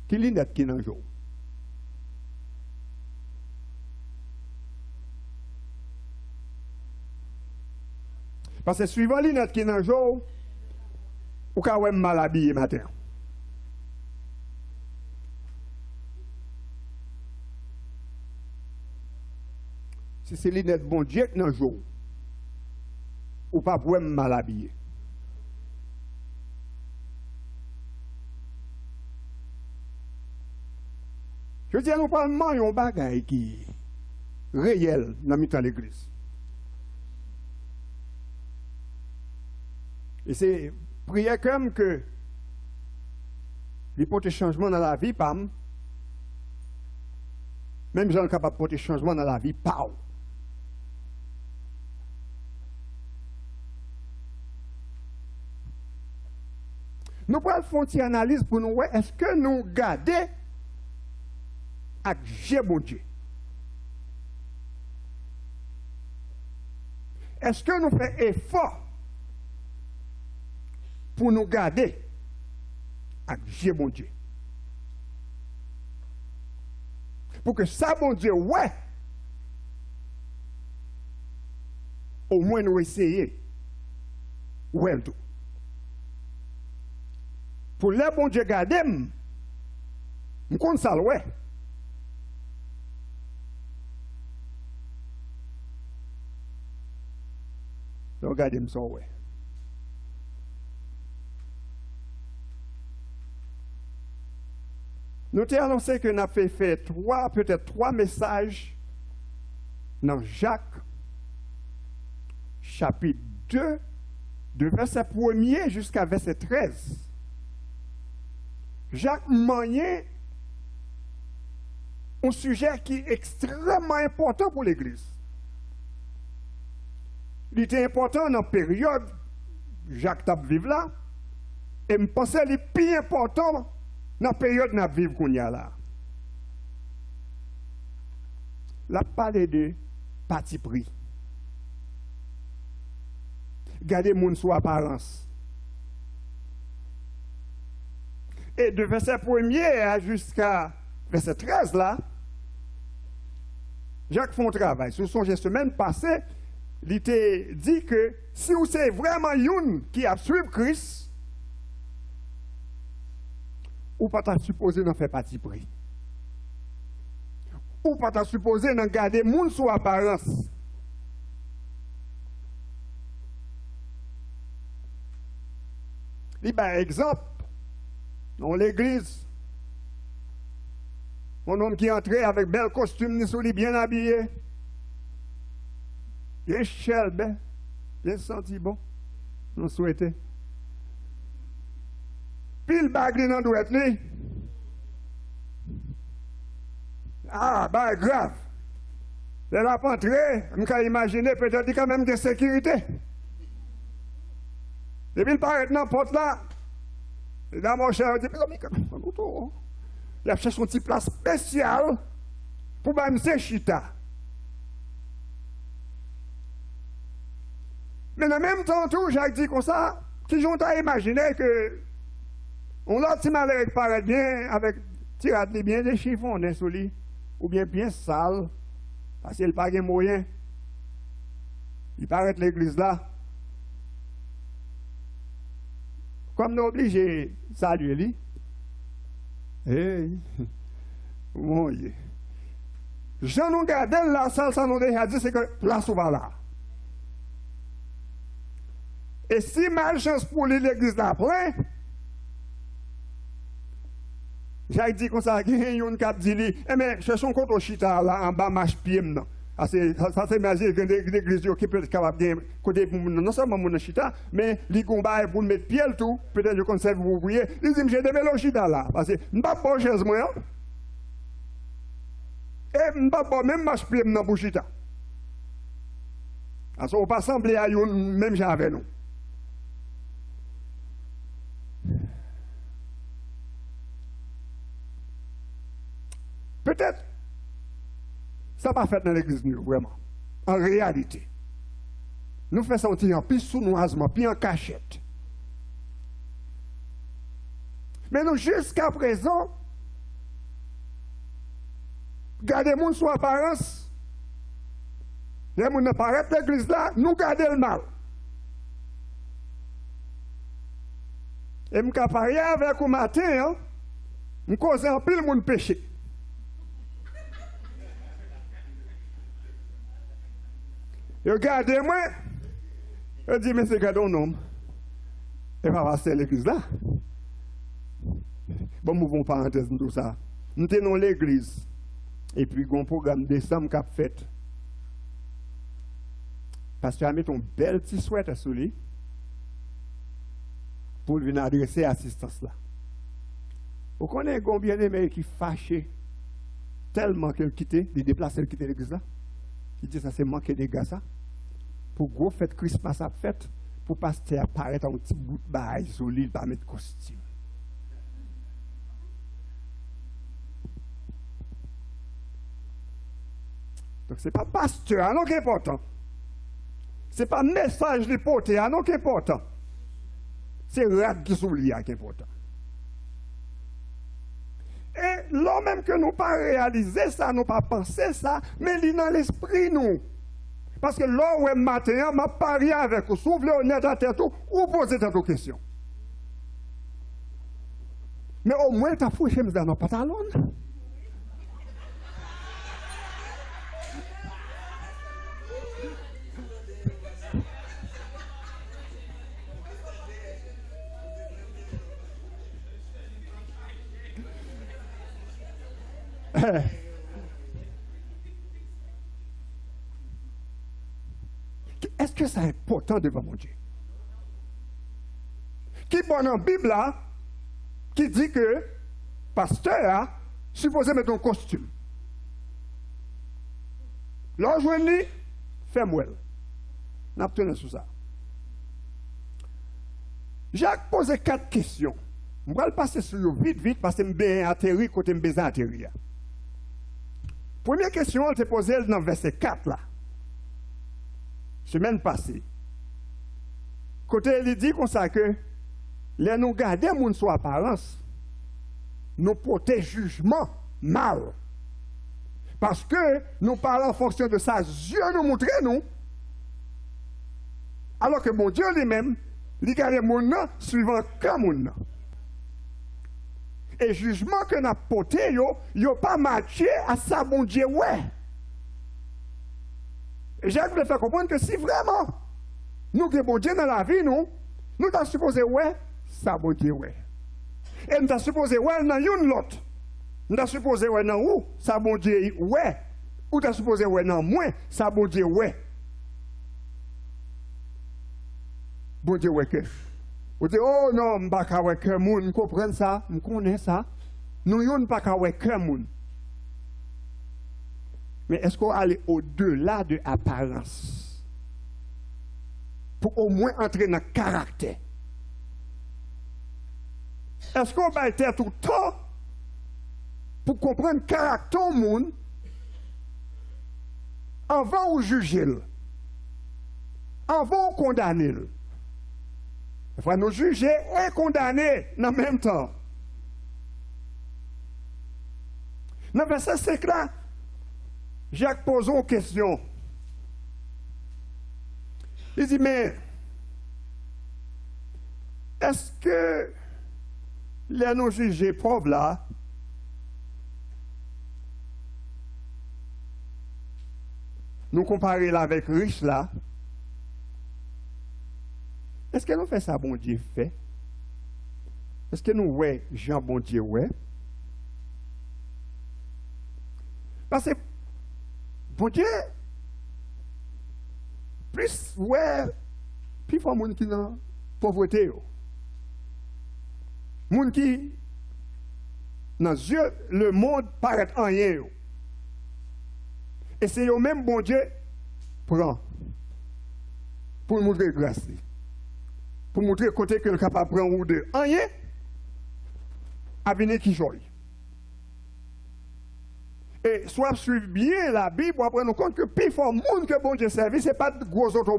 Qui lunette qui dans le jour? Parce que suivant lunette qui dans le jour, ou quand même mal habillé matin. Si c'est lunette bon Dieu qui dans le jour, ou pas pour mal habillé. Je dis, nous parlons de bagage qui est réel dans l'église. Et c'est prier comme que les porter changement dans la vie, pam. Même gens capables de porter changement dans la vie, pas. Nous pouvons faire une analyse pour nous voir est-ce que nous gardons avec Dieu, bon Dieu. Est-ce que nous faisons effort pour nous garder avec Dieu, bon Dieu? Pour que ça, bon Dieu, ouais, au moins nous essayer, ouais, tout. Pour les bon Dieu garder, nous compte ça, ouais. Regardez-moi ça, ouais. Nous t'ai annoncé que nous avons fait peut-être trois messages dans Jacques, chapitre 2, de verset 1er jusqu'à verset 13. Jacques Magnin, un sujet qui est extrêmement important pour l'Église. Il était important dans la période Jacques t'a vécu là, et je pense qu'il est plus important dans la période où vivre qu'on y a là. La parler de parti pris. Gardez mon sous apparence. Et de verset 1er jusqu'à verset 13 là, Jacques fait un travail. Sur son semaine passée, il t'a dit que si vous êtes vraiment une qui a suivi Christ, ou pas t'as supposé d'en faire partie pris. Ou pas t'as supposé d'en garder moun sous apparence. Par exemple, dans l'église, un homme qui entrait avec bel costume, ni soli, bien habillé, bien chelbe, bien senti bon, nous souhaitons. Pile bagli dans douette li. Ah, bah grave. Elle a pas entré, je peux imaginer peut-être qu'il y a quand même de sécurité. Et puis il paraît dans la porte là. Et dans mon cher, il dit, il a cherché son petit place spéciale pour me faire chita. Mais en même temps, tout, Jacques dit comme ça, qui j'ont imaginé que on l'a petit malheur qui paraît bien avec tirade bien des chiffons sur lui, ou bien sale, parce qu'il n'a pas de moyen. Il paraît l'église là. Comme nous obligés de saluer lui. Hey, mon Dieu. Jean nous garde la salle, ça nous déjà dit, c'est que place ou va là. Et si malchance pour lui, l'église là plein, j'ai dit comme ça, il y a une cap dit, eh bien, cherchons contre chita là, en bas, marche pied, non. Ça c'est magique, l'église qui peut être capable de côté pour non seulement mon chita, mais les combats pour mettre pied le tout, peut-être je conserve vous oublier. Ils disent, j'ai des mélanges chita là, parce que je ne pas pas chaise moi, et je ne pas pas même marche pied dans pour chita. Parce qu'on ne pas sembler à une même gens avec nous. Peut-être, ça n'a pas fait dans l'église, vraiment. En réalité, nous faisons sentir en plus sournoisement, puis en cachette. Mais nous, jusqu'à présent, gardez moun sous apparence. Les gens ne paraissent l'église là, nous gardons le mal. Et je vais parler avec vous matin, je cause un pile mon péché. Regardez-moi, je dis, mais c'est gardons un homme. Et pas passer l'église là. Bon, nous avons parenthèse dans tout ça. Nous sommes dans l'église. Et puis, il y a un programme de décembre qui a fait. Parce que tu as mis ton bel petit souhait sur lui pour venir adresser l'assistance là. Vous connaissez un bien-aimé qui fâché tellement qu'il quitte, il déplace, il quitte l'église là. Il dit ça c'est manquer des gars ça. Pour gros fête Christmas à fête, pour pasteur apparaître un petit bout de bail sur lui, il va mettre costume. Donc ce n'est pas pasteur, non qui est important. Ce n'est pas message de porter, non qui est important. C'est rat qui s'oublie qui est important. Et là même que nous ne pas réaliser ça, nous pas penser ça, mais il est dans l'esprit nous. Parce que là où est matin, je parle avec vous, s'ouvre honnête à tête ou poser cette question. Mais au moins, tu as fouché dans nos pantalons. Est-ce que c'est important devant mon Dieu? Qui bon dans la Bible là, qui dit que pasteur a supposé mettre un costume. L'enjoigné, fais-moi. N'a pas tenu sur ça. Jacques posé 4 questions. Je vais le passer sur eux vite parce que je bien atterri côté je atterri. Première question, elle s'est posée dans le verset 4 là. Semaine passée. Côté il dit comme ça que les nous garder moun sous apparence, nous porter jugement mal. Parce que nous parlons en fonction de ça, Dieu nous montre nous. Alors que mon Dieu lui-même, il garde mon nom suivant comme mon nom. Et jugement que nous avons porté, il n'a pas matché à ça, mon Dieu, ouais. Et Jacques voulait faire comprendre que si vraiment nous avons bon Dieu dans la vie, nous avons supposé, ouais, ça, bon Dieu, ouais. Et nous avons supposé, ouais, dans une l'autre. Nous avons supposé, ouais, dans où, ça, bon Dieu, ouais. Ou nous avons supposé, ouais, dans moins, ça, bon Dieu, ouais. Bon Dieu, ouais, que. Vous dites, oh non, je ne sais pas que moun, je comprends ça, je connais ça. Nous ne pas que moun. Mais est-ce qu'on aller au-delà de l'apparence? Pour au moins entrer dans le caractère. Est-ce qu'on va être tout le temps pour comprendre le caractère du monde avant de juger, avant de condamner? Il faut nous juger et condamner en même temps. Dans le verset 5 là, Jacques pose une question. Il dit, mais est-ce que les nous juger pauvres là, nous comparer là avec riches là, est-ce que nous faisons ça, bon Dieu fait? Est-ce que nous, ouais, Jean, bon Dieu, ouais? Parce que, bon Dieu, plus, ouais, plus il faut des gens qui ont pauvreté. Des gens qui, dans les yeux, le monde paraît en rien. Et c'est le même bon Dieu prend pour nous montrer grâce. Pour montrer côté que le capable de prendre ou de rien, à venir qui joue. Et soit suivre bien la Bible, pour prendre compte que plus fort monde que bon Dieu servi, ce n'est pas de gros autres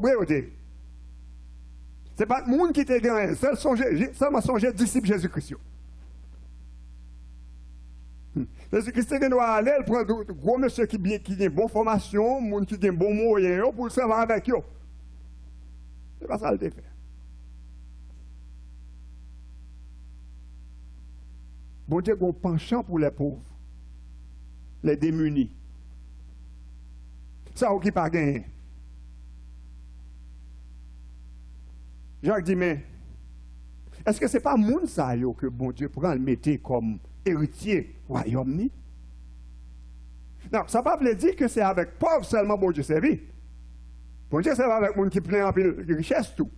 Ce n'est pas le monde qui était grand, seulement songer disciple Jésus-Christ. Jésus-Christ doit aller, il prend de gros monsieur qui a une bonne formation, monde qui a un bon moyen pour le savoir avec eux. C'est pas ça le fait. Bon Dieu a un penchant pour les pauvres, les démunis. Ça, on qui pas gagné. Jacques dit, mais est-ce que ce n'est pas moun ça que bon Dieu prend le mettre comme héritier royaume ni? Non, ça ne veut pas dire que c'est avec pauvres seulement bon Dieu servi. Bon Dieu servi avec moun qui plein en pile de richesse tout.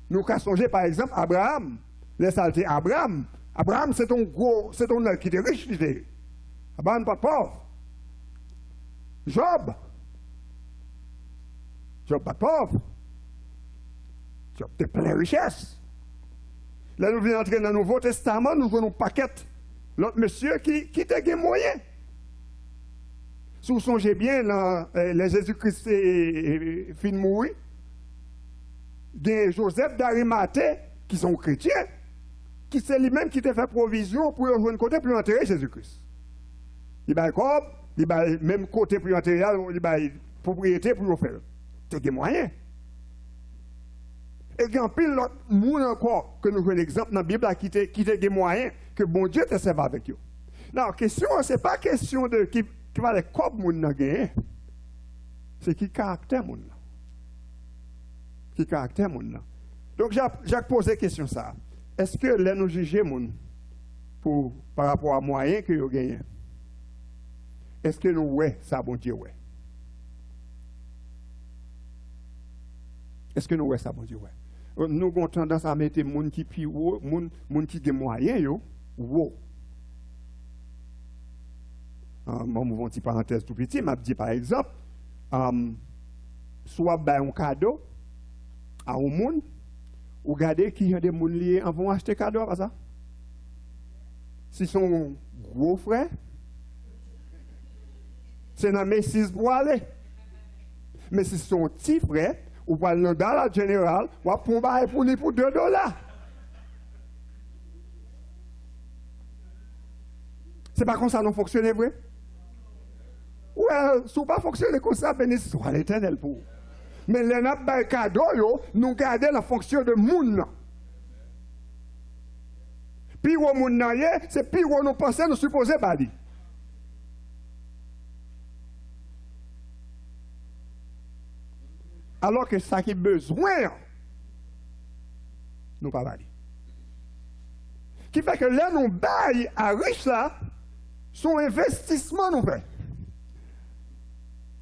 Nous avons songé par exemple Abraham. Les saletés Abraham. Abraham c'est un gros, c'est un homme qui était riche. Abraham pas pauvre. Job. Job pas pauvre. Job était plein de richesse. Là, nous venons entrer dans le Nouveau Testament, nous voyons un paquet. L'autre monsieur qui a des moyens. Si vous songez bien, les Jésus-Christ fin de mourir, il y a Joseph d'Arimathée, qui sont chrétiens, qui c'est lui-même qui a fait provision pour jouer un côté pour enterrer Jésus-Christ. Il a même côté pour enterrer, il a propriété pour le faire. C'est des moyens. Et il y a un pile d'autres monde encore que nous avons l'exemple dans la Bible qui a des moyens que bon Dieu te serve avec eux. Non, la question, ce n'est pas question de qui va les corps moun nan gagner. C'est qui caractère moun nan. Qui caractère moun nan. Donc j'ai posé la question ça. Est-ce que là nous juger moun par rapport à moyens que vous gagnez? Est-ce que nous ouais ça bon Dieu ouais? Est-ce que nous ouais ça bon Dieu ouais? Nous avons tendance à mettre les gens qui pi haut, les qui ont moyen, yo, haut. Moi, je vais une petite parenthèse tout petit, je dis par exemple, soit un cadeau à un monde, ou regardez qui y a des gens liés vont acheter cadeau, pas ça? Si son gros frère, c'est dans mes 6 pour aller. Mais si son petit frère, ou pas dans la générale, ou pour lui pour $2. C'est pas comme ça non fonctionne, vrai? Ouais, si pas fonctionner comme ça, béni soit l'Éternel pour. Mais les n'a cadeau, nous gardons la fonction de moun. Puis où moun c'est puis où nous pensons nous supposer bali. Alors que ça qui est besoin, nous pas bali. Qui fait que là, nous baillons à riche là, son investissement nous fait.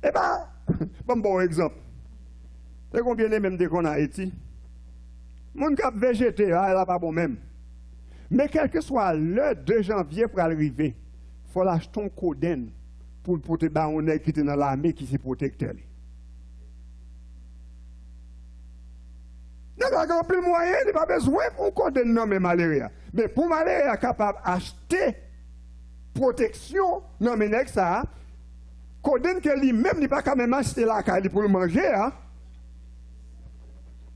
Eh bien, bon exemple. C'est combien de même de qu'on a Haïti? Mon cap végété, là, là pas bon même. Mais quel que soit le 2 janvier pour arriver, il faut l'acheter un coden pour le porter baronnet qui est dans l'armée qui s'est protecteur. Il y a plus de moyens, il n'y a pas besoin pour un coden nommé malaria. Mais pour malaria capable d'acheter protection, non mais n'est-ce ça, coden que lui-même n'est pas quand même acheter la caille pour le manger, hein?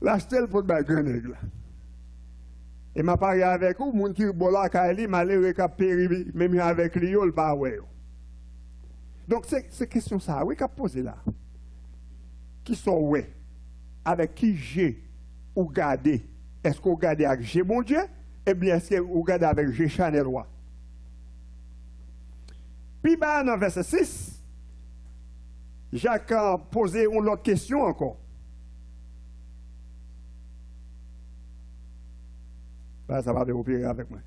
L'acheter pour le bagage. Et m'a parlé avec vous, moun qui bon la caille, malheureux qui a péri, même avec lui, il pas ouais. Donc c'est question ça, oui, qu'a posé là. Qui sont ouais, avec qui j'ai ou gardé. Est-ce qu'on garde avec G bon Dieu? Eh bien, est-ce qu'on garde avec G Chanel roi? Puis, dans le verset 6, Jacques a posé une autre question encore. Ben, ça va développer avec moi.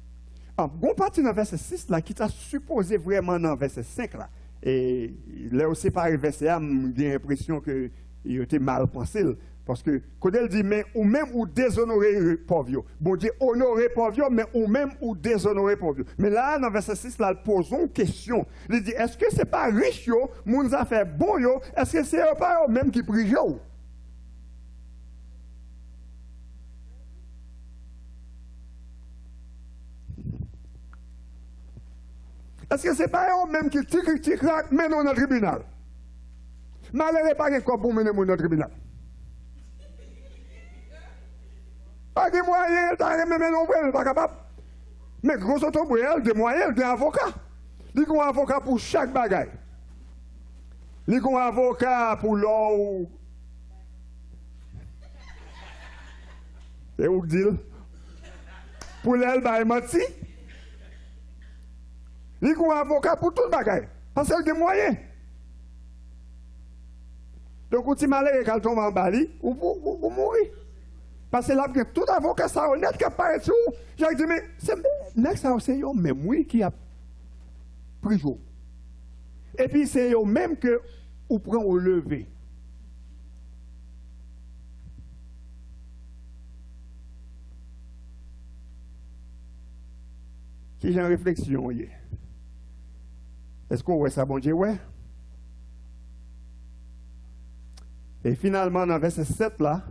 Bon partie dans le verset 6, là, qui t'a supposé vraiment dans le verset 5, là. Et là, aussi, par le verset 1, j'ai l'impression qu'il était mal pensé. Parce que quand elle dit, mais ou même ou déshonorer pauvre, bon Dieu, honorer pauvre, mais ou même ou déshonorer pauvre. Mais là, dans le verset 6, là, elle pose une question. Elle dit, est-ce que ce n'est pas riche, yo, moun a fait bon, yo, est-ce que c'est pas eux même qui prient, yo? Est-ce que ce n'est pas eux même qui tic mènent dans le tribunal? Malheureusement, pas de quoi pour mener dans le tribunal. Pas de moyens, t'as même non, pas capable. Mais grosso modo, des moyens, des avocats. Il y a un avocat pour chaque bagaille. Il y a un avocat pour l'eau. Et où dit pour l'elle, bah, menti. Il y a un avocat pour tout le bagaille. Parce qu'elle a des moyens. Donc, quand tu malheur quand tombe en Bali, ou mourir. Parce que là, il y a tout avocat ça honnête qui apparaît sur vous. J'ai dit, mais c'est eux même oui qui a pris jour. Et puis c'est eux même que vous prenez au lever. Si j'ai une réflexion, est-ce qu'on voit ça, bon Dieu, ouais? Et finalement, dans le verset 7 là,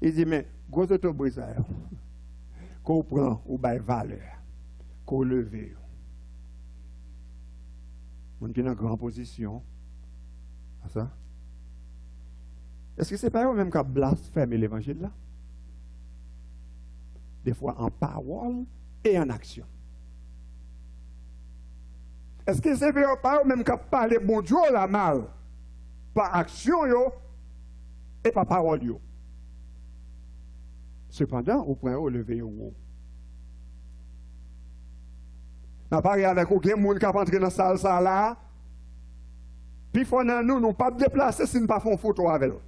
il dit, mais, gros autobris, qu'on prend ou bail valeur, qu'on leve. On est dans une grande position. Ça? Est-ce que c'est pas eux même qui blasphème l'évangile là? Des fois en parole et en action. Est-ce que c'est pas eux même qui parlent bon Dieu la mal? Par action yo, et par parole yo. Cependant, au point où lever au. N'a pas regardé avec aucun monde qui a entré dans la salle là. Puis faut nous pas déplacer si nous pas faire une photo avec eux.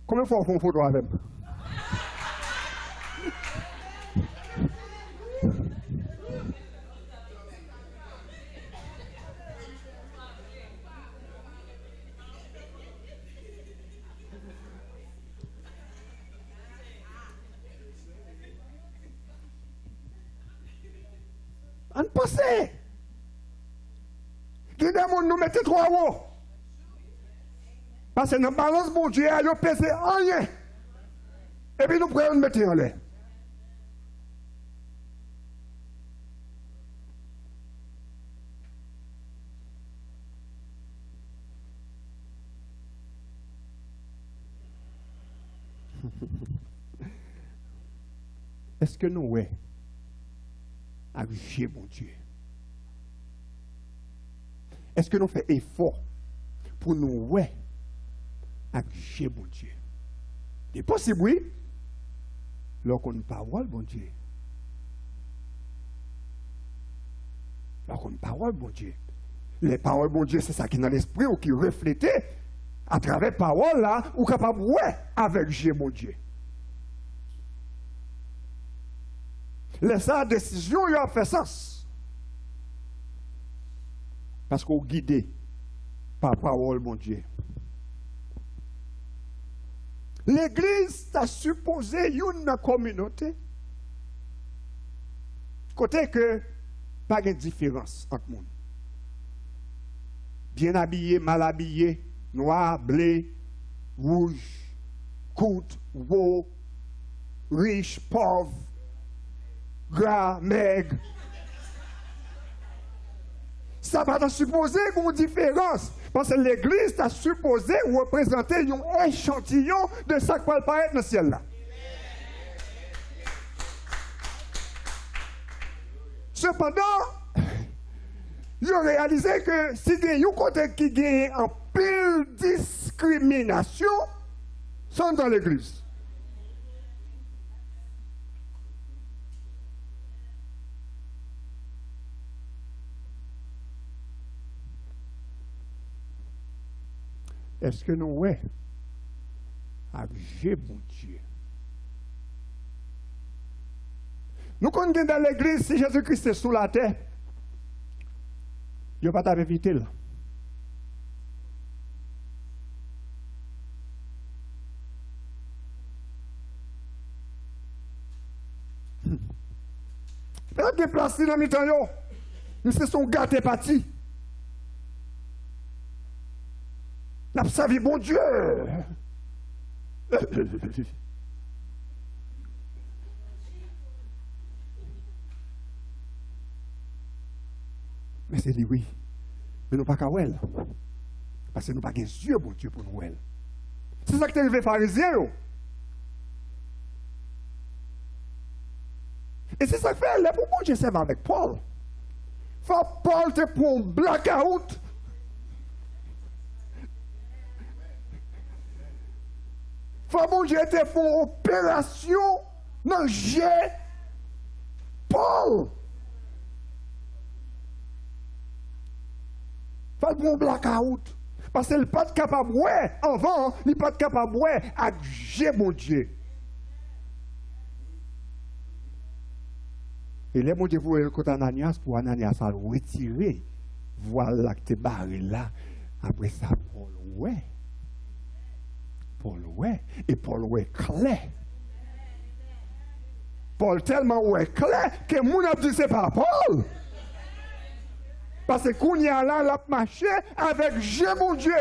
Combien de fois on fait une photo avec eux? On pense. Il y a des gens qui nous mettent 3 euros. Parce que dans la balance, bon Dieu, ils ont pesé rien. Et puis nous prenons mettre en l'air. Est-ce que nous, ouais, agir, mon Dieu? Est-ce que nous faisons effort pour nous, ouais, agir, mon Dieu? C'est possible, oui. Lorsqu'on a une parole, mon Dieu. Lorsqu'on a une parole, mon Dieu. Les paroles, mon Dieu, c'est ça qui est dans l'esprit ou qui reflète à travers parole là, ou capable, ouais, avec Dieu, mon Dieu. Laissez la décision, il a fait sens. Parce qu'on est guidé par parole, mon Dieu. L'église a supposé une communauté. Côté que, pas de différence entre le monde. Bien habillé, mal habillé, noir, bleu, rouge, courte, beau, riche, pauvre, gras, maigre. Ça va supposer une différence. Parce que l'église a supposé représenter un échantillon de ça qui va apparaître dans le ciel là. Cependant, ils ont réalisé que si il y a un côté qui gagne en pile discrimination, sont dans l'église. Est-ce que nous, ouais, avec mon Dieu? Nous connaissons dans l'église, si Jésus-Christ est sous la terre, il ne va pas t'inviter là. Peut-être déplacé dans le temps, mais c'est son gâté parti. N'a pas vu bon Dieu. Mais c'est lui, oui. Mais nous pas qu'à elle. Parce que nous pas des yeux, bon Dieu, pour nous. C'est ça que t'es arrivé pharisien. Et c'est ça que fait, là, pour bon Dieu, c'est avec Paul. Faut Paul te pour un blackout. Faut bon Dieu te pour une opération dans G. Paul. Faut pour un blackout. Parce qu'il n'est pas capable de voir avant, il n'est pas capable de voir avec G, mon Dieu. Et là, mon Dieu, vous voyez le côté Ananias, pour Ananias à le retirer. Voilà que tu es barré là. Après ça, Paul, ouais. Paul, ouais. Et Paul, ouais, clair. Paul, tellement ouais, clair, que mon a dit, c'est pas Paul. Parce que qu'on y a là, il a marché avec Dieu, mon Dieu.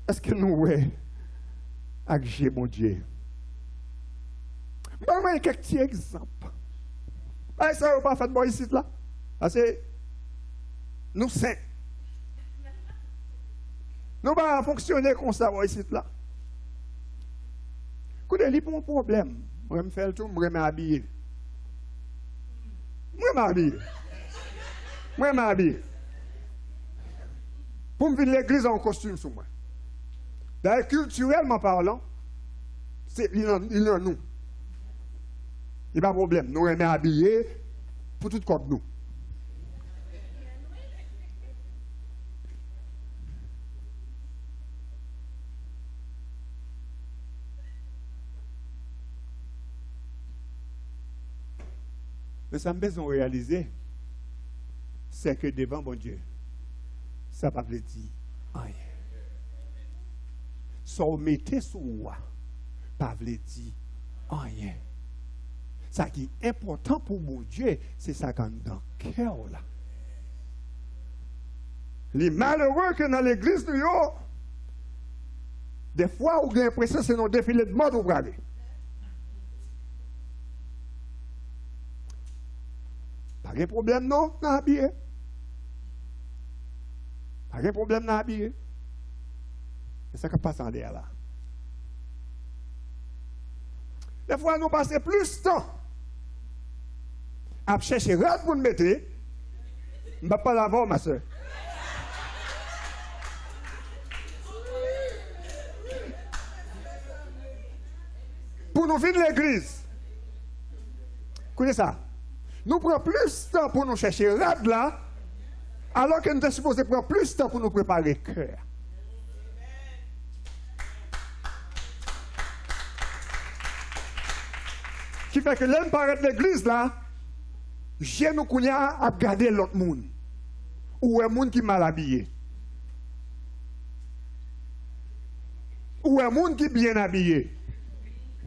Est-ce que nous, ouais, avec Dieu, mon Dieu? Je vais vous quelques petits exemples. Ça, vous pas fait bon ici, là. Parce que nous, saints. Nous ne pouvons pas fonctionner comme ça, ici, là. Écoutez, il y a un problème. Je me fais le tout, je me habiller. Je m'habille. Pour me venir à l'église en costume sur moi. D'ailleurs, culturellement parlant, il y a nous. Il n'y a pas de problème. Nous sommes habillés pour tout comme nous. Mais ça me besoin de réaliser, c'est que devant mon Dieu, ça ne veut pas dire rien. Ça mettez sur moi, pas veut dire rien. Ce qui est important pour mon Dieu, c'est ça qu'on a dans le cœur là. Les malheureux que dans l'église de York, des fois, on a l'impression que c'est un défilé de mode au Bradley. Pas de problème, non, dans l'habillé. Pas de problème dans l'habillé. C'est ça qui passe en derrière là. Des fois, nous passons plus de temps à chercher rad pour nous mettre. Je ne vais pas l'avoir, ma soeur. Pour nous venir de l'église. Écoutez ça. Nous prenons plus de temps pour nous chercher rad là, alors que nous sommes supposés prendre plus de temps pour nous préparer le cœur. Qui fait que l'homme paraît de l'église là, j'ai nous kounya à garder l'autre monde. Ou un monde qui est mal habillé. Ou un monde qui est bien habillé.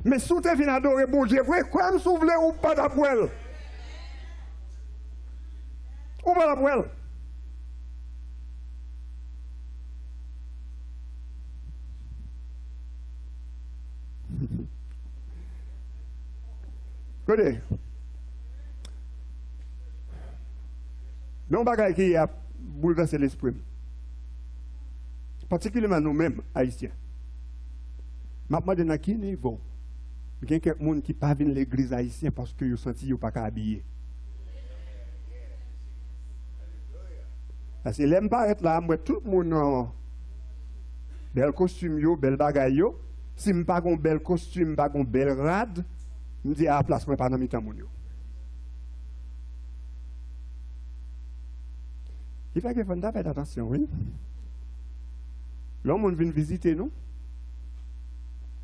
Mais si tu viens adorer bon Dieu, vrai, quoi me souffler ou pas d'après? Ou pas d'après? Écoutez, non bagaille qui a bouleversé l'esprit, particulièrement nous-mêmes, Haïtiens. Maintenant, dans quel niveau? Il y a quelqu'un qui ne pas venir à l'église haïtienne parce qu'ils ont senti qu'ils ne sont pas habillés. Parce que l'aime pas être là, moi, tout le monde en bel costume, bel bagaille. Si je n'ai pas un bel costume, pas un bel rad, je me dis à la place, moi, pas dans mes temps. Il faut qu'il faut faire attention, oui. L'homme vient visiter nous.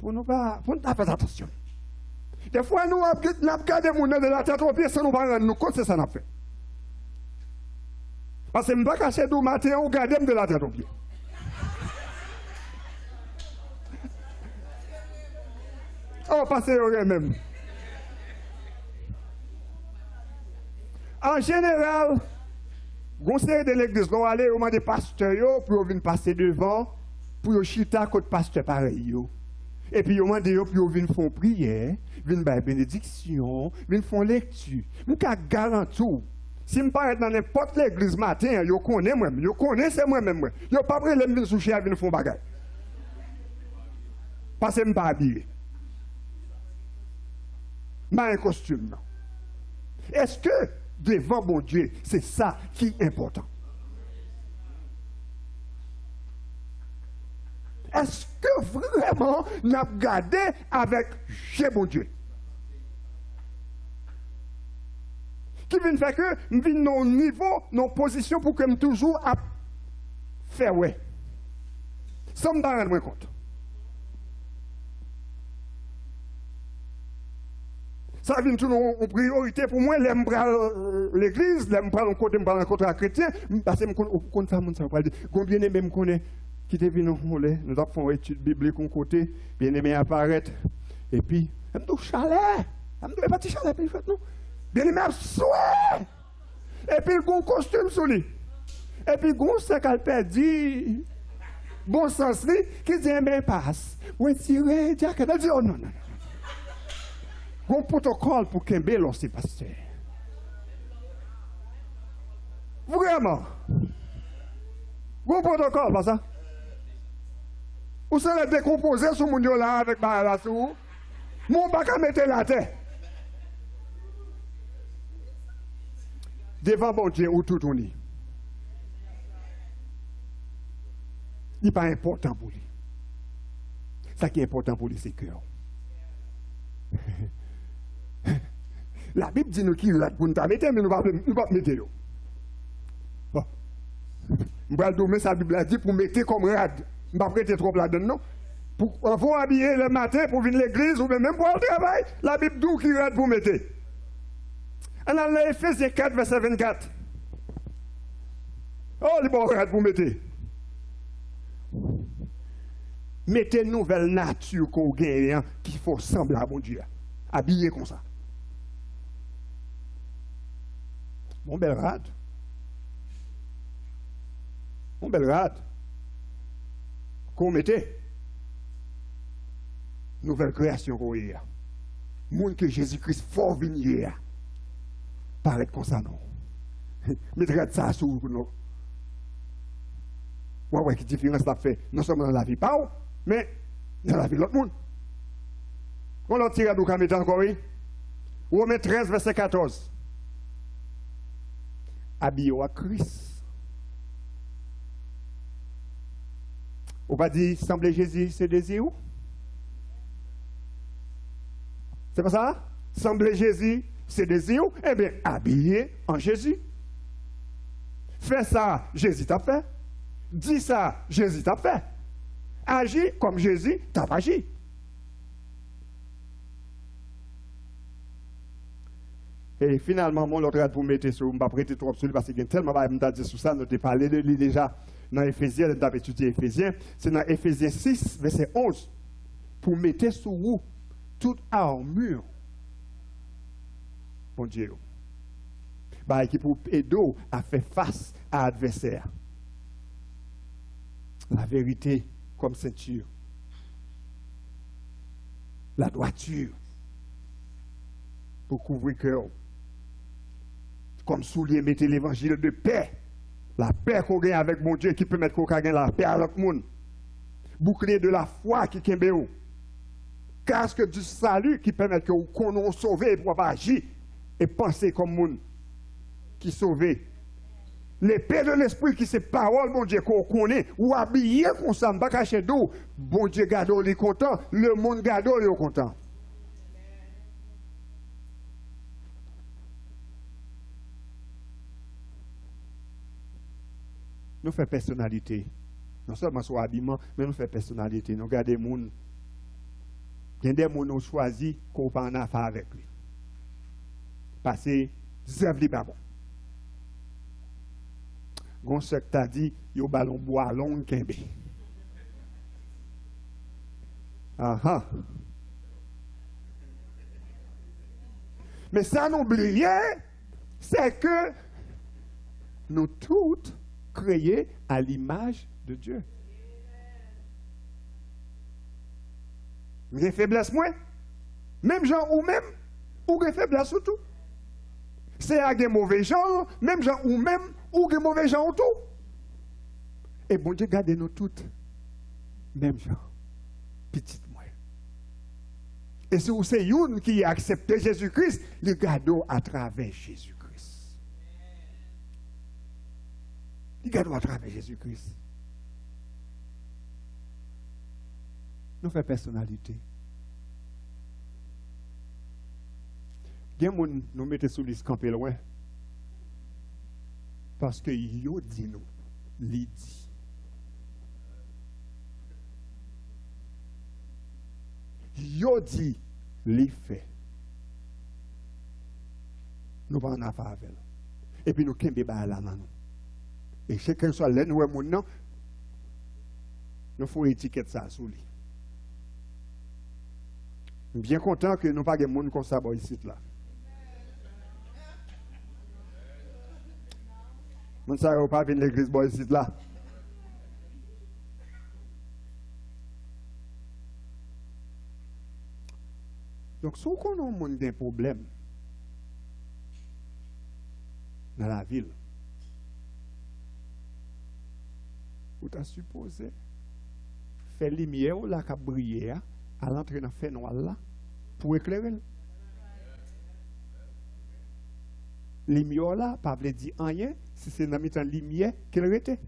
Pour nous faire attention. Des fois, nous avons gardé mon de la tête aux pieds sans nous rendre nous compte, c'est ça qu'on a fait. Parce que je ne vais pas cacher du matin ou garder de la tête aux pieds. Oh, passez au même. En général, conseil de l'église, on va aller au moment des pasteurs pour venir passer devant, pour chita côté pasteur pareil. Et puis, ils m'ont dit, ils viennent faire prière, ils viennent faire bénédiction, ils viennent faire lecture. Je peux garantir, si je parle dans n'importe l'église matin, ils connaissent moi-même, ils connaissent moi-même. Ils n'ont pas pris les venir soucher à venir faire bagage. Parce que je ne suis pas habillé. Je un costume. Est-ce que devant mon Dieu, c'est ça qui est important? Est-ce que vraiment nous avons gardé avec chez mon Dieu? Qui vient faire que nous vivons nos niveaux, nos positions pour que nous toujours à faire ouais. Sans me rendre compte. Ça vient toujours en priorité pour moi, j'aime l'église, j'aime prendre un côté chrétien, parce que je connais ça, je vais dire, combien de même connaît qui te vient nous avons fait une étude biblique en côté, bien aimé apparaître, et puis, je me dis chalet, je me dis pas chalet, puis non, bien aimé souhait, et puis le bon costume sur lui, et puis le sac à perdu, bon sens lui, qui dit, mais passe, ou tirer, jacket, elle dit, oh non, non. Un protocole pour Kembe lorsque pasteur. Vraiment. Un protocole, pas ça? Vous serez décomposé sur mon Dieu là avec ma sous. Mon pas qu'à mettre la tête. Devant mon Dieu, où tout on est. Il n'est pas important pour lui. Ce qui est important pour lui, c'est cœur. La Bible dit nous qu'il rate pour nous mettre, mais nous ne pas mettre. Bon. Je vais donner sa Bible a dit pour mettre comme rade. Je ne vais pas prêter trop là-dedans, non. Pour habiller le matin pour venir à l'église ou même pour le travail, la Bible dit qu'il rate pour mettre. On a Ephésiens 4, verset 24. Oh, les bons rade pour mettre. Mettez une nouvelle nature qu'on gagne qu'il faut sembler à mon Dieu. Habillé comme ça. Mon bel rade. Mon bel rade. Qu'on mettez. Nouvelle création qu'on y a. Monde que Jésus-Christ fort venir. Paraître comme ça, non. Mettez ça sur nous. Ouais, quelle différence ça fait. Non seulement dans la vie, pas, mais dans la vie de l'autre monde. On l'a tiré d'où comme encore, oui. Romains 13, verset 14. Habillé à Christ. On va dire, sembler Jésus, c'est désir. C'est pas ça? Sembler Jésus, c'est désir. Eh bien, habillé en Jésus. Fais ça, Jésus t'a fait. Dis ça, Jésus t'a fait. Agis comme Jésus t'a agi. Et finalement, mon autre pour mettre sur, je ne vais pas prêter trop sur lui parce qu'il y a tellement de dire sur ça, nous avons parlé de lui déjà dans Éphésiens, nous avons étudié Éphésiens. C'est dans Éphésiens 6, verset 11, pour mettre sur vous toute armure. Bon Dieu. Bah, qui pour aider à faire face à l'adversaire. La vérité comme ceinture. La droiture pour couvrir cœur. Comme soulier, mettez l'évangile de paix. La paix qu'on gagne avec mon Dieu qui peut mettre qu'on gagne la paix avec le monde. Bouclier de la foi qui kembe. Casque du salut qui permet que qu'on sauvé pour agir et penser comme monde qui sauvé. L'épée de l'esprit qui c'est parole, mon Dieu, qu'on connaît, ou habillé comme ça, pas caché d'eau. Bon Dieu, garde les content, le monde garde les content. Nous faisons personnalité. Non seulement sur l'habillement, mais nous faisons personnalité. Nous gardons les gens. Il y a des gens qui ont choisi qu'on pas en affaire avec lui. Parce que zèv li pas bon. Gon ce que t'a dit, yo ballon bois long kembe. Aha. Mais ça n'oubliez, c'est que nous toutes créés à l'image de Dieu. J'ai faiblesse moi. Même gens ou même, ou j'ai faiblesse surtout. C'est à des mauvais gens, même gens ou même, ou des mauvais gens autour. Et bon Dieu, gardez nous toutes, même gens, petites moi. Et c'est une qui a accepté Jésus-Christ, le garde à travers Jésus-Christ. Le garde à travers Jésus-Christ. Nous faisons personnalité. Il y a des gens qui nous mettent sous les campés loin. Parce que yo dit nous, li dit. Yo dit, li fait. Nous pas en affaire avec. Et puis nous kembe ba la nan. Et chacun soit là nous moun nan. Nous faut étiquette ça sous lui. Bien content que nous pas de monde comme ça ici là. Mon ça va pas venir l'église boy ici là. Donc si on a un monde d'un problème dans la ville, vous t'as supposé faire lumière ou la qui briller à l'entrée dans le fait noir là pour éclairer. Lumière là, pas veut dire rien si c'est dans la lumière qu'elle était.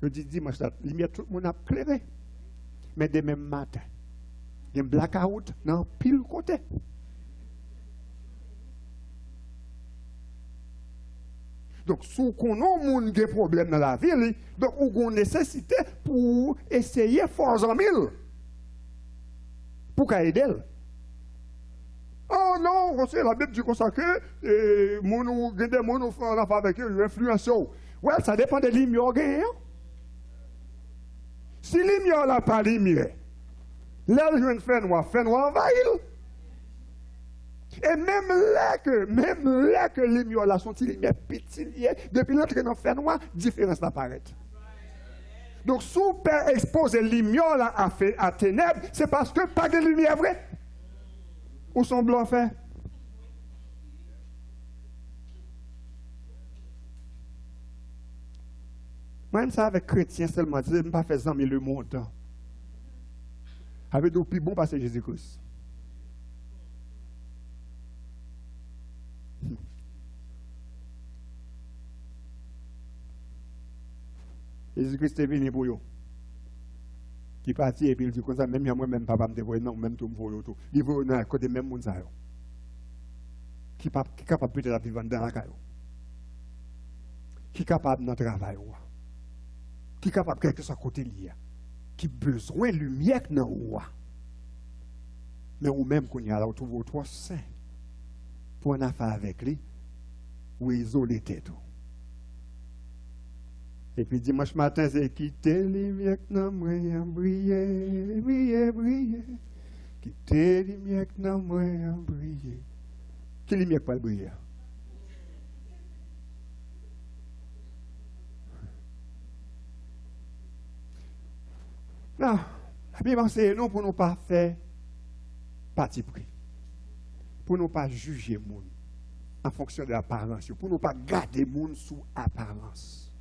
Je dis dimanche, la lumière tout le monde a éclairé. Mais dès même matin, il y a un blackout dans pile côté. Donc, si on a des problèmes dans la ville, donc on a une nécessité pour essayer force en mille. Pour aider. Oh non, c'est la Bible dit comme ça que des gens font en affaire avec eux, ils influencent. Ouais, ça dépend de l'imior gagnant. Si l'imior n'a pas lumière, là, je viens de faire noir va il. Et même là que l'imior là sont il petit, depuis l'entrée dans le fait noir, différence apparaît. Donc, si on peut exposer l'imior là à ténèbres, c'est parce que pas de lumière vraie. Où sont blancs fait? Moi, ça avec chrétien seulement, je ne pas faire 100 000 le montant. Avec d'autres plus bon parce que Jésus-Christ. Jésus-Christ est venu pour vous. Qui partit et puis il dit comme ça, même moi-même, papa me dévoile, non, même tout me voit tout. Il veut dans côté même monde ça. Qui est capable peut-être de vivre dans la caillou. Qui est capable de travail. Qui est capable de quelque chose à côté lié. Qui a besoin de lumière dans le mais ou même qu'on y a là, on trouve trois saints pour en affaire avec lui, ou isoler tête. Et puis dimanche matin, c'est quitter les lumières dans moi, briller, briller, briller. Quitter les lumières dans moi, briller. Quelle lumière pas briller? Non, la Bible enseigne nous pour ne pas faire parti pris. Pour ne pas juger les gens en fonction de l'apparence. Pour ne pas garder les gens sous apparence.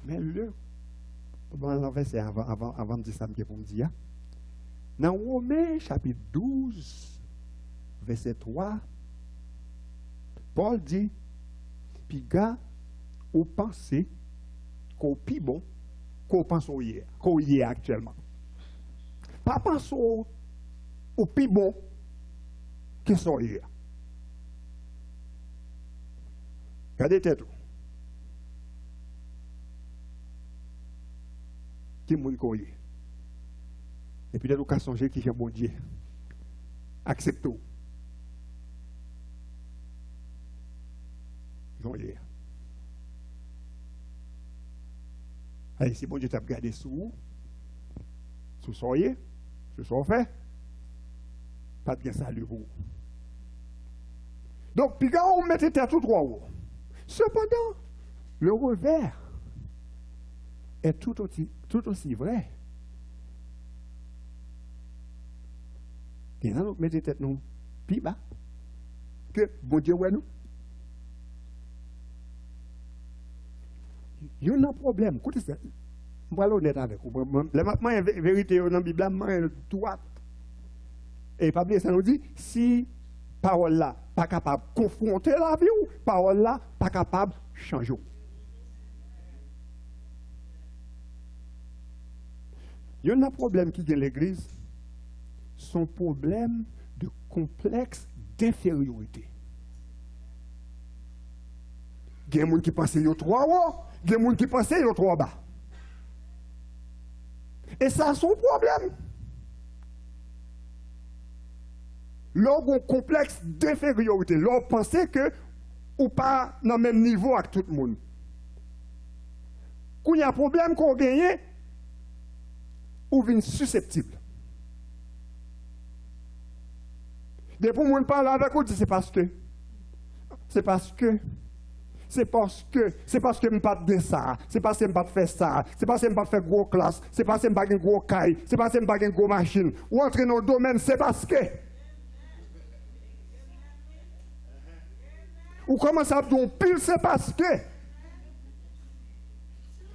Mais bon, verset avant de dire ça, pour me dire, dans Romains chapitre 12, verset 3, Paul dit, puis gars, vous pensez qu'au plus bon, qu'on pense au hier, qu'on y est actuellement. Pas penser au plus bon qui sont hier. Regardez tête. Qui moun koye. Et puis, nous avons songé qui est bon Dieu. Acceptons. J'en ai. Allez, si bon Dieu t'a regardé sous soyez, ce soit fait, pas de bien salut pour vous. Donc, puis quand on mettait tête tout droit, cependant, Le revers est tout aussi vrai. Et là, nous mettons tête nous plus bas que bon Dieu, ouais, nous. Il y a un problème. Écoutez ça. Je vais être honnête avec vous. La vérité dans la Bible, c'est droite. Et pas oublier, ça nous dit, si parole là pas capable de confronter la vie, parole là pas capable de changer. Il y a un problème qui est l'église, son problème de complexe d'infériorité. Il y a des gens qui pensent qu'ils sont trop haut, il y a des gens qui pensent qu'ils sont trop bas. Et ça, c'est son problème. Leur complexe d'infériorité, leur penser que ou pas dans le même niveau avec tout le monde. Quand il y a un problème qu'on gagne, ou vient susceptible. Depuis que je parle avec vous, c'est parce que je ne peux pas faire ça, c'est parce que je ne peux pas faire ça, c'est parce que je ne peux pas faire gros classe, c'est parce que je ne peux pas faire gros caille, c'est parce que je ne peux pas faire gros machine. Ou entrer dans le domaine, c'est parce que. Ou comment ça donne pile, c'est parce que.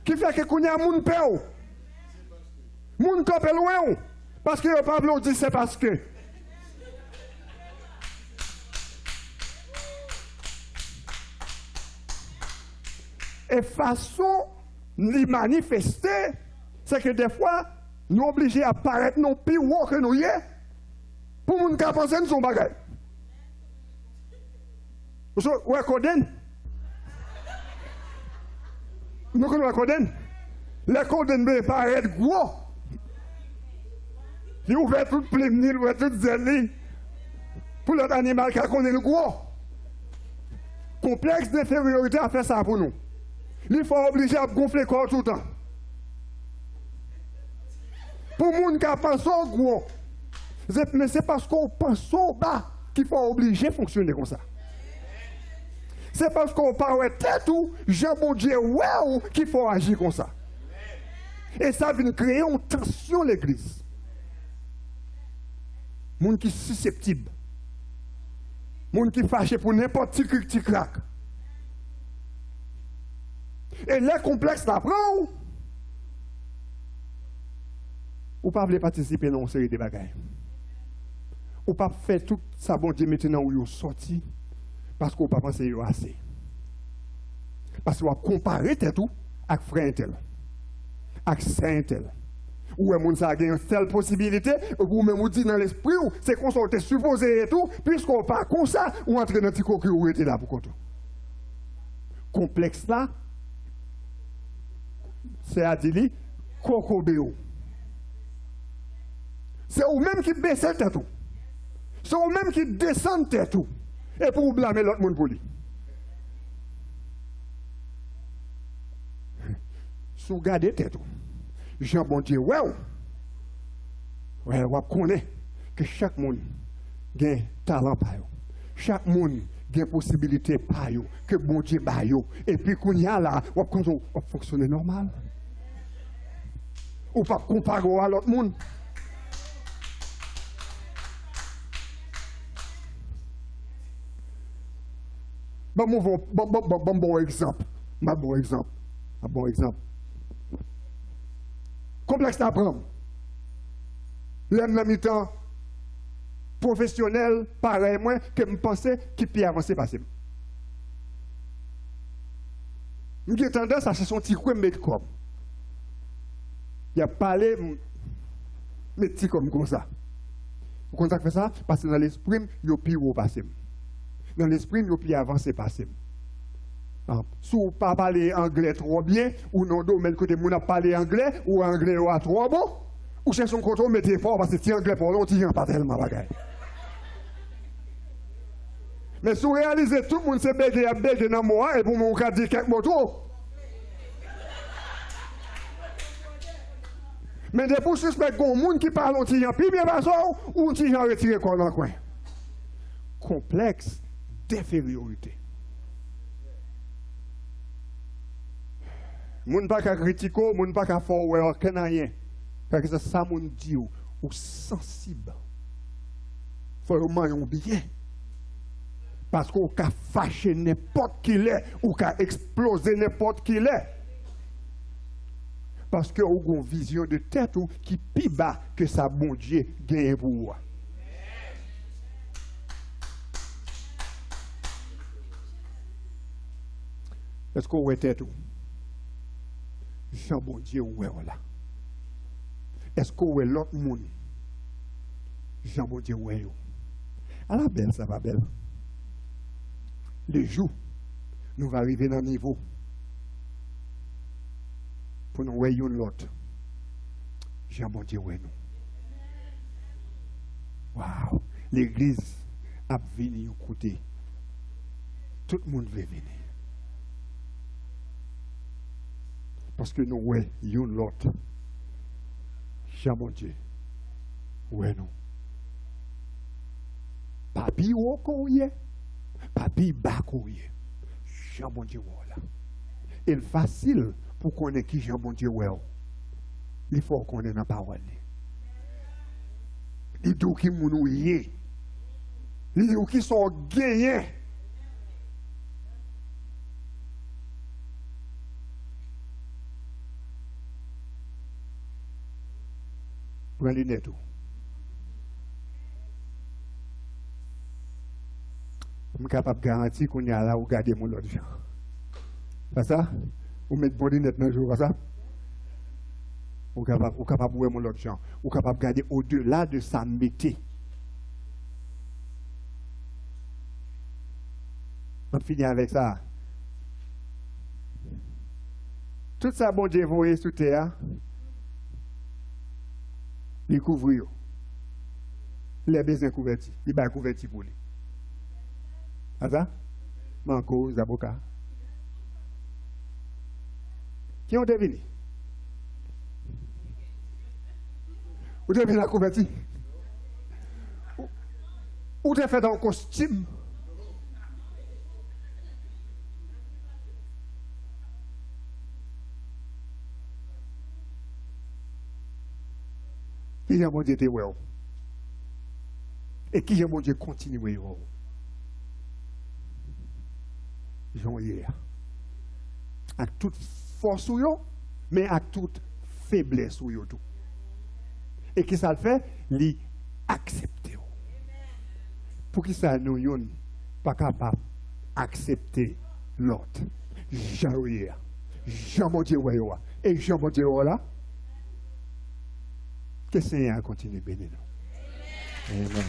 Qui fait que quand il y a un monde peur, moun campe loin, parce que le Pablo dit c'est parce que. Et façon de manifester, c'est que des fois, nous obligés à paraître non plus haut que nous y est, pour moun ka penser nous son bagay. Vous recordez? Nous recordons? Les codes ne paraître gros. Il ouvert tout plein de ouvert tout zèle pour l'autre animal qui a connu le gros. Complexe d'infériorité a fait ça pour nous. Il faut obliger à gonfler le corps tout le temps. Pour les gens qui pensent au gros, mais c'est parce qu'on pense au bas qu'il faut obliger à fonctionner comme ça. C'est parce qu'on parle tête ou Jean bon Dieu ouais qu'il faut agir comme ça. Et ça vient créer une tension dans l'église. Moun qui susceptible. Moun qui fâché pour n'importe qui critique craque. Et les complexes l'apprend. Ou pas voulez participer dans une série de bagages. Ou pas faire tout ça bon Dieu maintenant où vous sorti parce qu'on pas penser yo assez. Parce qu'on va comparer tout avec frère tel. Avec saint tel. Ou est-ce que ça a une telle possibilité, ou même vous dites dans l'esprit, c'est qu'on soit supposé et tout, puisqu'on part comme ça, ou entre dans le petit coquille ou était là pour contre. Complexe là, c'est à dire, cocobéo. C'est vous-même qui baisse le tête tout. C'est vous-même qui descend le tête tout. Et pour vous blâmer l'autre monde pour lui. Si vous gardez tête tout. Jean bon Dieu, ouais, on connaît que chaque monde a un talent par eux. Chaque monde a une possibilité par eux, que bon Dieu par eux. Et puis qu'on y a là, on fonctionne normal. Ou pas comparer à l'autre monde. Bon exemple. Un bon exemple. Complexe d'apprendre. L'homme dans mi-temps professionnel, pareil, moi, que je pensais qu'il peut avancer passer. J'ai tendance à chercher son petit coin mettre comme. Il a parlé, mais petit comme ça. Vous comprenez fait ça? Parce que dans l'esprit, il y a plus haut passer. Dans l'esprit, il y a plus avancé passer. Si vous ne parlez pas anglais trop bien, ou non, domaine côté vous n'a parlé anglais, ou anglais ou trop bon, ou cherchez son côté, mettez fort parce que si anglais pour l'autre, il n'y a pas tellement de bagaille. Mais si vous réalisez tout le monde se bégé à bégé dans moi, et pour mon cas dire quelques mots trop. Mais des pour suspects qu'il y a des gens qui parlent un petit peu bien façon, ou un petit peu retiré dans le coin. Complexe d'infériorité. Moun pas qu'à critiquer, moun pas qu'à faire aucun rien. Parce que c'est ça moun dit ou sensible. Faut au bien. Parce qu'on peut fâcher n'importe qui l'est, ou peut exploser n'importe qui l'est. Parce que vous avez une vision de tête ou qui est plus bas que ça, bon Dieu, gagne pour vous. Est-ce que vous êtes tout? Jean, bon Dieu, où est là? Est-ce que vous êtes l'autre monde? Jean, bon Dieu, où est vous? À la belle, ça va belle. Le jour, nous allons arriver dans un niveau pour nous voir l'autre. Jean, bon Dieu, où est nous? Waouh! L'église a venu au côté. Tout le monde veut venir. Parce que nous voyons l'autre. Jean, mon Dieu, où est nous? Papi ou courrier, papi bas courrier. Jean, mon Dieu, là. Et c'est facile pour qu'on ait qui Jean, mon Dieu, il faut qu'on ait dans la parole. Il dit qui nous y. Il dit qui sont gagnés. Prends les lunettes. Je suis capable de garantir qu'on y a là où garder mon autre gens. C'est ça? Vous mettez bon lunettes dans le jour, c'est ça? Vous êtes capable de voir mon autre gens. Vous êtes capable de garder au-delà de sa métier. On finit avec ça. Tout ça, bon Dieu, vous voyez sous terre. Il couvre. Il a besoin de couverture. Il va couverture pour lui. C'est ça? Manco, Zaboka. Qui ont devenu? Vous devez la couverture. Ou devez fait dans un costume. Qui a mon Dieu était well? Et qui a mon Dieu continué well? Jean-Hier. Avec toute force ou yo, mais avec toute faiblesse ou yo tout. Et qui ça le fait? Li accepter. Pour qui ça nous yon pas capable d'accepter l'autre. Jean-Hier. Jean mon Dieu ouais. Et Jean mon Dieu là. Que le Seigneur continue de bénir nous. Amen.